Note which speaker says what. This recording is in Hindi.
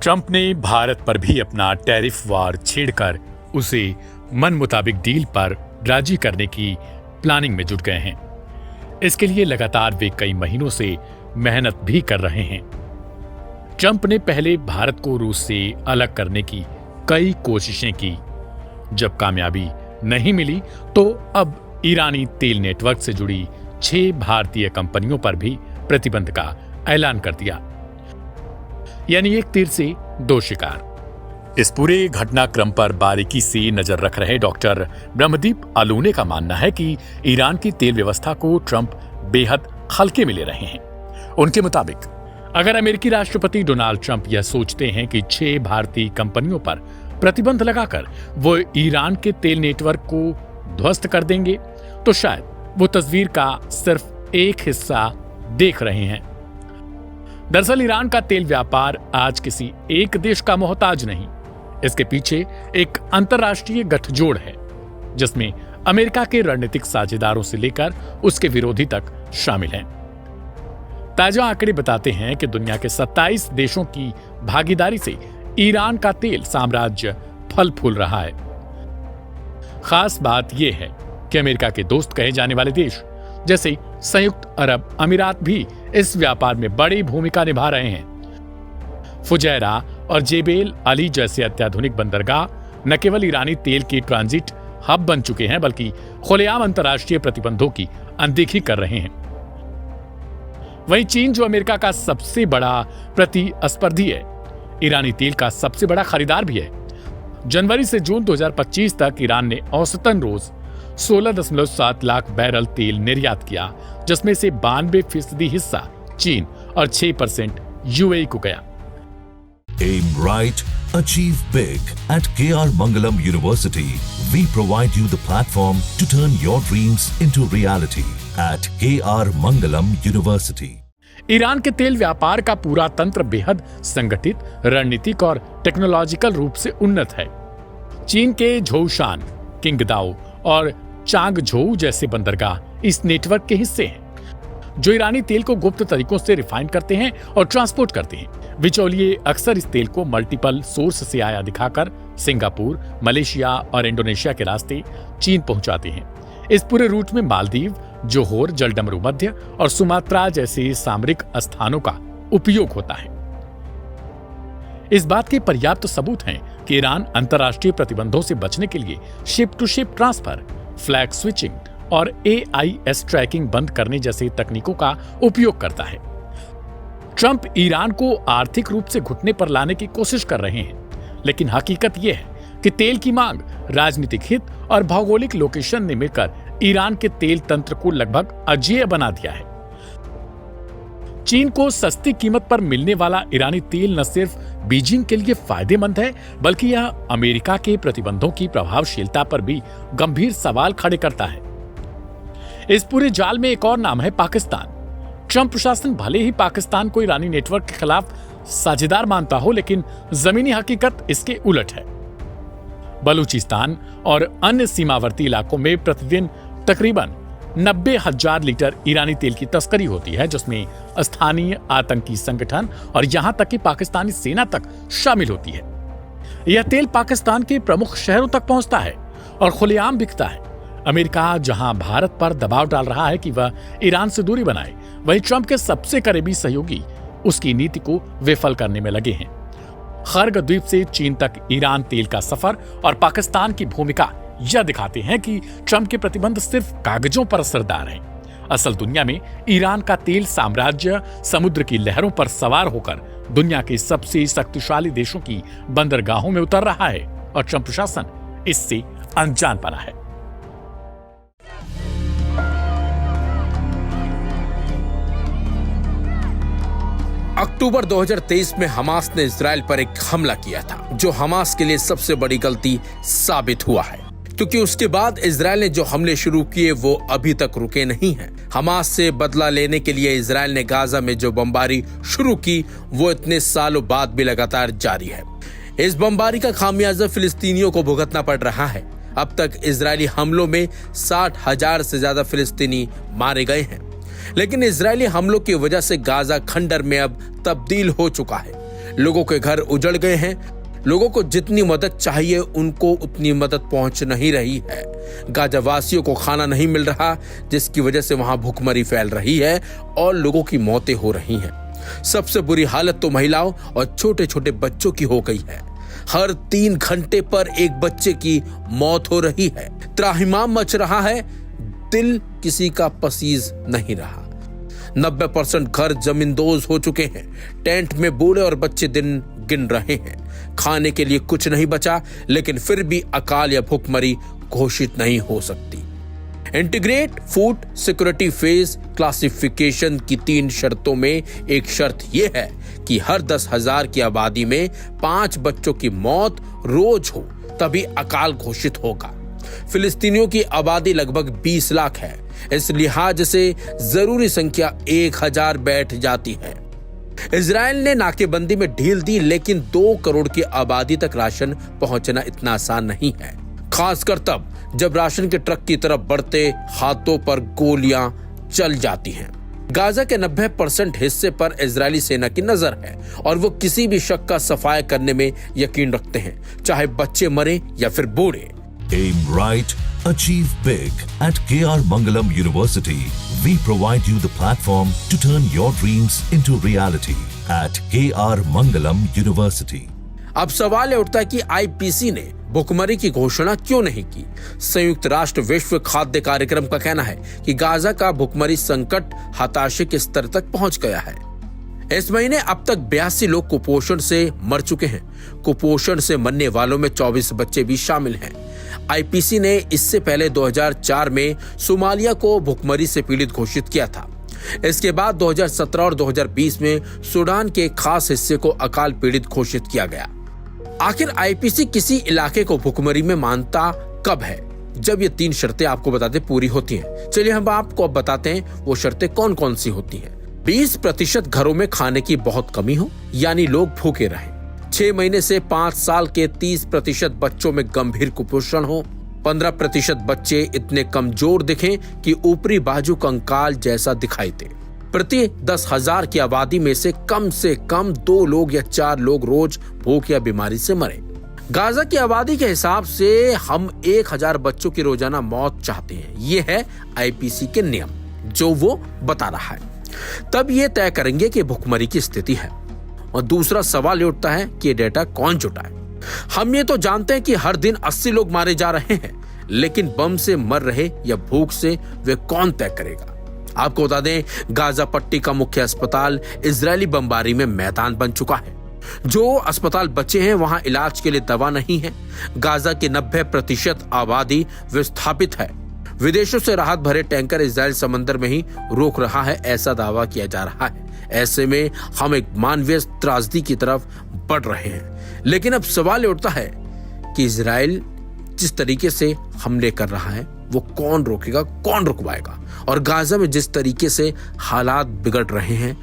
Speaker 1: ट्रंप ने भारत पर भी अपना टैरिफ वार छेड़कर उसे मन मुताबिक डील पर राजी करने की प्लानिंग में जुट गए हैं। इसके लिए लगातार वे कई महीनों से मेहनत भी कर रहे हैं। ट्रंप ने पहले भारत को रूस से अलग करने की कई कोशिशें की। जब कामयाबी नहीं मिली तो अब ईरानी तेल नेटवर्क से जुड़ी 6 भारतीय कंपनियों पर भी प्रतिबंध का ऐलान कर दिया। यानी एक तीर से 2 शिकार। इस पूरे घटनाक्रम पर बारीकी से नजर रख रहे डॉक्टर ब्रह्मदीप आलूने का मानना है कि ईरान की तेल व्यवस्था को ट्रंप बेहद हल्के में ले रहे हैं। उनके मुताबिक अगर अमेरिकी राष्ट्रपति डोनाल्ड ट्रंप यह सोचते हैं कि 6 भारतीय कंपनियों पर प्रतिबंध लगाकर वो ईरान के तेल नेटवर्क को ध्वस्त कर देंगे, तो शायद वो तस्वीर का सिर्फ एक हिस्सा देख रहे हैं। दरअसल ईरान का तेल व्यापार आज किसी एक देश का मोहताज नहीं। इसके पीछे एक अंतर्राष्ट्रीय गठजोड़ है जिसमें अमेरिका के रणनीतिक साझेदारों से लेकर उसके विरोधी तक शामिल हैं। ताजा आंकड़े बताते हैं कि दुनिया के 27 देशों की भागीदारी से ईरान का तेल साम्राज्य फल फूल रहा है। खास बात यह है कि अमेरिका के दोस्त कहे जाने वाले देश जैसे संयुक्त अरब अमीरात भी इस व्यापार में बड़ी भूमिका निभा रहे हैं। फुजैरा और जेबेल अली जैसे अत्याधुनिक बंदरगाह न केवल ईरानी तेल के ट्रांजिट हब बन चुके हैं बल्कि खुलेआम अंतर्राष्ट्रीय प्रतिबंधों की अनदेखी कर रहे हैं। वहीं चीन, जो अमेरिका का सबसे बड़ा प्रतिस्पर्धी है, ईरानी तेल का सबसे बड़ा खरीदार भी है। जनवरी से जून 2025 तक ईरान ने औसतन रोज 16.7 लाख बैरल तेल निर्यात किया, जिसमें से 92% हिस्सा चीन और 6% यूएई को गया।
Speaker 2: Aim right, achieve big. At KR Mangalam University, we provide you the platform to turn your dreams into reality. At KR Mangalam University.
Speaker 1: Iran के तेल व्यापार का पूरा तंत्र बेहद संगठित, रणनीतिक और टेक्नोलॉजिकल रूप से उन्नत है। चीन के झोशान, किंगदाओ और चांगझोउ जैसे बंदरगाह इस नेटवर्क के हिस्से हैं, जो ईरानी तेल को गुप्त तरीकों से रिफाइन करते हैं और ट्रांसपोर्ट करते हैं। बिचौलिए अक्सर इस तेल को मल्टीपल सोर्स से आया दिखाकर सिंगापुर, मलेशिया और इंडोनेशिया के रास्ते चीन पहुंचाते हैं। इस पूरे रूट में मालदीव, जोहोर, जलडमरू मध्य और सुमात्रा जैसे सामरिक स्थानों का उपयोग होता है। इस बात के पर्याप्त सबूत हैं कि ईरान अंतर्राष्ट्रीय प्रतिबंधों से बचने के लिए ship to ship transfer, flag switching और AIS ट्रैकिंग बंद करने जैसे तकनीकों का उपयोग करता है। ट्रंप ईरान को आर्थिक रूप से घुटने पर लाने की कोशिश कर रहे हैं, लेकिन हकीकत यह है कि तेल की मांग, राजनीतिक हित और भौगोलिक लोकेशन ने मिलकर ईरान के तेल तंत्र को लगभग अजेय बना दिया है। चीन को सस्ती कीमत पर मिलने वाला ईरानी तेल न सिर्फ बीजिंग के लिए फायदेमंद है, बल्कि यह अमेरिका के प्रतिबंधों की प्रभावशीलता पर भी गंभीर सवाल खड़े करता है। इस पूरे जाल में एक और नाम है पाकिस्तान। ट्रंप प्रशासन भले ही पाकिस्तान को ईरानी नेटवर्क के खिलाफ साझेदार मानता हो, लेकिन जमीनी हकीकत इसके उलट है। बलूचिस्तान और अन्य सीमावर्ती इलाकों में प्रतिदिन तकरीबन 90,000 लीटर ईरानी तेल की तस्करी होती है, जिसमें स्थानीय आतंकी संगठन और यहां तक कि पाकिस्तानी सेना तक शामिल होती है। यह तेल पाकिस्तान के प्रमुख शहरों तक पहुंचता है और खुलेआम बिकता है। अमेरिका जहां भारत पर दबाव डाल रहा है कि वह ईरान से दूरी बनाए, वहीं ट्रंप के सबसे करीबी सहयोगी उसकी नीति को विफल करने में लगे हैं। खर्ग द्वीप से चीन तक ईरान तेल का सफर और पाकिस्तान की भूमिका यह दिखाते हैं कि ट्रंप के प्रतिबंध सिर्फ कागजों पर असरदार हैं। असल दुनिया में ईरान का तेल साम्राज्य समुद्र की लहरों पर सवार होकर दुनिया के सबसे शक्तिशाली देशों की बंदरगाहों में उतर रहा है और ट्रंप प्रशासन इससे अनजान बना है।
Speaker 3: अक्टूबर 2023 में हमास ने इजराइल पर एक हमला किया था, जो हमास के लिए सबसे बड़ी गलती साबित हुआ है, क्योंकि उसके बाद इजराइल ने जो हमले शुरू किए वो अभी तक रुके नहीं हैं। हमास से बदला लेने के लिए इजराइल ने गाजा में जो बमबारी शुरू की वो इतने सालों बाद भी लगातार जारी है। इस बमबारी का खामियाजा फिलिस्तीनियों को भुगतना पड़ रहा है। अब तक इजरायली हमलों में 60,000 से ज्यादा फिलिस्तीनी मारे गए हैं, लेकिन इजरायली हमलों की वजह से गाजा खंडर में अब तब्दील हो चुका है। लोगों के घर उजड़ गए हैं। लोगों को जितनी मदद चाहिए उनको उतनी मदद पहुंच नहीं रही है। गाजा वासियों को खाना नहीं मिल रहा, जिसकी वजह से वहां भूखमरी फैल रही है और लोगों की मौतें हो रही हैं। सबसे बुरी हालत तो महिलाओं और छोटे छोटे बच्चों की हो गई है। हर 3 घंटे पर एक बच्चे की मौत हो रही है। त्राहिमाम मच रहा है, दिल किसी का पसीज नहीं रहा। 90% घर जमींदोज हो चुके हैं। टेंट में बूढ़े और बच्चे दिन गिन रहे हैं। खाने के लिए कुछ नहीं बचा, लेकिन फिर भी अकाल या भूखमरी घोषित नहीं हो सकती। Integrate food security phase classification की 3 शर्तों में एक शर्त यह है कि हर 10,000 की आबादी में 5 बच्चों की मौत रोज हो, तभी अकाल घोषित होगा। फिलिस्तीनियों की आबादी लगभग 20 लाख है। इस लिहाज से जरूरी संख्या 1000 बैठ जाती है। इजराइल ने नाकेबंदी में ढील दी, लेकिन 2 करोड़ की आबादी तक राशन पहुंचना इतना आसान नहीं है, खासकर तब जब राशन के ट्रक की तरफ बढ़ते हाथों पर गोलियां चल जाती हैं। गाजा के 90% हिस्से पर इजरायली सेना की नजर है और वो किसी भी शक का सफाया करने में यकीन रखते हैं, चाहे बच्चे मरे या फिर बूढ़े।
Speaker 2: Aim right, achieve big. At KR Mangalam University, we provide you the platform to turn your dreams into reality. At KR Mangalam University.
Speaker 3: अब सवाल उठता है कि आईपीसी ने भूखमरी की घोषणा क्यों नहीं की। संयुक्त राष्ट्र विश्व खाद्य कार्यक्रम का कहना है कि गाजा का भूखमरी संकट हताशे के स्तर तक पहुंच गया है। इस महीने अब तक 82 लोग कुपोषण से मर चुके हैं। कुपोषण से मरने वालों में 24 बच्चे भी शामिल हैं। आईपीसी ने इससे पहले 2004 में सोमालिया को भूखमरी से पीड़ित घोषित किया था। इसके बाद 2017 और 2020 में सूडान के खास हिस्से को अकाल पीड़ित घोषित किया गया। आखिर आईपीसी किसी इलाके को भूखमरी में मानता कब है? जब ये 3 शर्तें आपको बताते पूरी होती हैं। चलिए हम आपको अब बताते हैं वो शर्तें कौन कौन सी होती हैं। 20% घरों में खाने की बहुत कमी हो, यानी लोग भूखे रहें। 6 महीने से 5 साल के 30% बच्चों में गंभीर कुपोषण हो। 15% बच्चे इतने कमजोर दिखें कि ऊपरी बाजू कंकाल जैसा दिखाई दे। प्रति 10,000 की आबादी में से कम 2 लोग या 4 लोग रोज भूख या बीमारी से मरे। गाजा की आबादी के हिसाब से हम 1000 बच्चों की रोजाना मौत चाहते हैं। ये है आईपीसी के नियम जो वो बता रहा है। तब ये तय करेंगे कि भूखमरी की स्थिति है। और दूसरा सवाल ये उठता है कि ये डेटा कौन जुटाए। हम ये तो जानते हैं कि हर दिन 80 लोग मारे जा रहे हैं, लेकिन बम से मर रहे या भूख से वे कौन तय करेगा। आपको बता दें, गाजा पट्टी का मुख्य अस्पताल इजरायली बमबारी में मैदान बन चुका है। जो अस्पताल बचे हैं वहां इलाज के लिए दवा नहीं है। गाजा की 90% आबादी विस्थापित है। विदेशों से राहत भरे टैंकर इजराइल समंदर में ही रोक रहा है, ऐसा दावा किया जा रहा है। ऐसे में हम एक मानवीय त्रासदी की तरफ बढ़ रहे हैं। लेकिन अब सवाल उठता है कि इजराइल जिस तरीके से हमले कर रहा है वो कौन रोकेगा, कौन रुकवाएगा। और गाजा में जिस तरीके से हालात बिगड़ रहे हैं